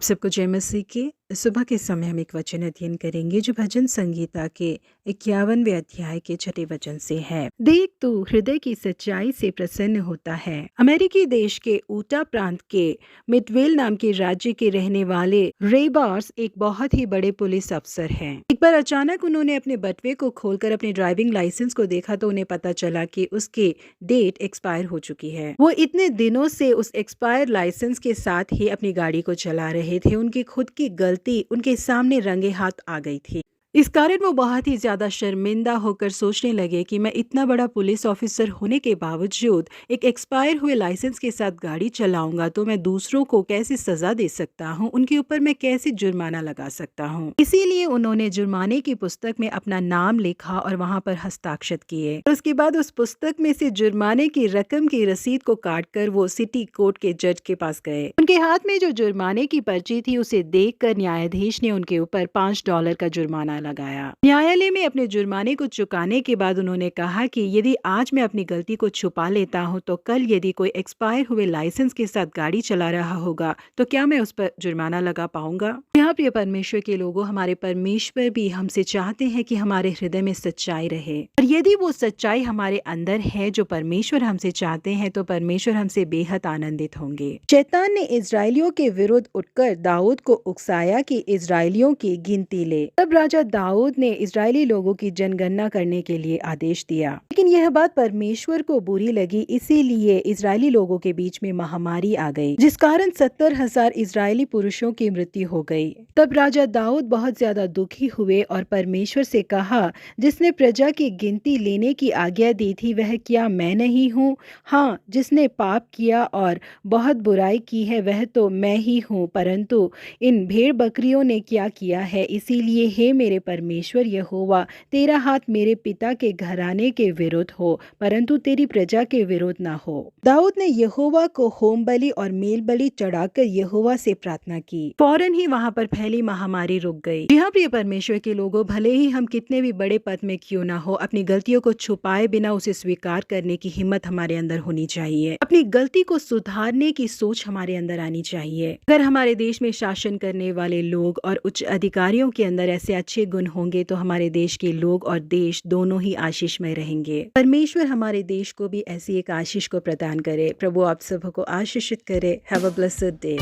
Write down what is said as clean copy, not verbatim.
सबको जय मसीह की। सुबह के समय हम एक वचन अध्ययन करेंगे जो भजन संगीता के 51वें अध्याय के 6 वचन से है। देख तू हृदय की सच्चाई से प्रसन्न होता है। अमेरिकी देश के ऊटा प्रांत के मिडवेल नाम के राज्य के रहने वाले रे बार्स एक बहुत ही बड़े पुलिस अफसर हैं। एक बार अचानक उन्होंने अपने बटुए को खोलकर अपने ड्राइविंग लाइसेंस को देखा तो उन्हें पता चला कि उसकी डेट एक्सपायर हो चुकी है। वो इतने दिनों से उस एक्सपायर लाइसेंस के साथ ही अपनी गाड़ी को चला रहे थे। उनकी खुद की गलती उनके सामने रंगे हाथ आ गई थी। इस कारण वो बहुत ही ज्यादा शर्मिंदा होकर सोचने लगे कि मैं इतना बड़ा पुलिस ऑफिसर होने के बावजूद एक एक्सपायर हुए लाइसेंस के साथ गाड़ी चलाऊंगा तो मैं दूसरों को कैसे सजा दे सकता हूँ, उनके ऊपर मैं कैसे जुर्माना लगा सकता हूँ। इसीलिए उन्होंने जुर्माने की पुस्तक में अपना नाम लिखा और वहां पर हस्ताक्षर किए। और उसके बाद उस पुस्तक में से जुर्माने की रकम की रसीद को काटकर वो सिटी कोर्ट के जज के पास गए। उनके हाथ में जो जुर्माने की पर्ची थी उसे देखकर न्यायाधीश ने उनके ऊपर $5 का जुर्माना लगाया। न्यायालय में अपने जुर्माने को चुकाने के बाद उन्होंने कहा कि यदि आज मैं अपनी गलती को छुपा लेता हूं तो कल यदि कोई एक्सपायर हुए लाइसेंस के साथ गाड़ी चला रहा होगा तो क्या मैं उस पर जुर्माना लगा पाऊंगा। यहाँ प्रिय परमेश्वर के लोगों, हमारे परमेश्वर भी हमसे चाहते हैं कि हमारे हृदय में सच्चाई रहे, और यदि वो सच्चाई हमारे अंदर है जो परमेश्वर हमसे चाहते हैं तो परमेश्वर हमसे बेहद आनंदित होंगे। शैतान ने इजरायलियों के विरुद्ध उठकर दाऊद को उकसाया कि इजरायलियों की गिनती ले। तब राजा दाऊद ने इजरायली लोगों की जनगणना करने के लिए आदेश दिया, लेकिन यह बात परमेश्वर को बुरी लगी। इसीलिए इजरायली लोगों के बीच में महामारी आ गई जिस कारण 70,000 इजरायली पुरुषों की मृत्यु हो गई। तब राजा दाऊद बहुत ज्यादा दुखी हुए और परमेश्वर से कहा, जिसने प्रजा की गिनती लेने की आज्ञा दी थी वह क्या मैं नहीं हूँ? हाँ, जिसने पाप किया और बहुत बुराई की है वह तो मैं ही हूँ, परंतु इन भेड़ बकरियों ने क्या किया है। इसीलिए हे मेरे परमेश्वर यहोवा, तेरा हाथ मेरे पिता के घराने के विरुद्ध हो, परंतु तेरी प्रजा के विरुद्ध ना हो। दाऊद ने यहोवा को होम बलि और मेल बलि चढ़ाकर यहोवा से प्रार्थना की। फौरन ही वहां पर फैली महामारी रुक गई। जी हाँ प्रिय परमेश्वर के लोगों, भले ही हम कितने भी बड़े पद में क्यों ना हो, अपनी गलतियों को छुपाए बिना उसे स्वीकार करने की हिम्मत हमारे अंदर होनी चाहिए। अपनी गलती को सुधारने की सोच हमारे अंदर आनी चाहिए। अगर हमारे देश में शासन करने वाले लोग और उच्च अधिकारियों के अंदर ऐसे अच्छे गुण होंगे तो हमारे देश के लोग और देश दोनों ही आशीषमय रहेंगे। परमेश्वर हमारे देश को भी ऐसी एक आशीष को प्रदान करे। प्रभु आप सबको आशीषित करे। Have a blessed day.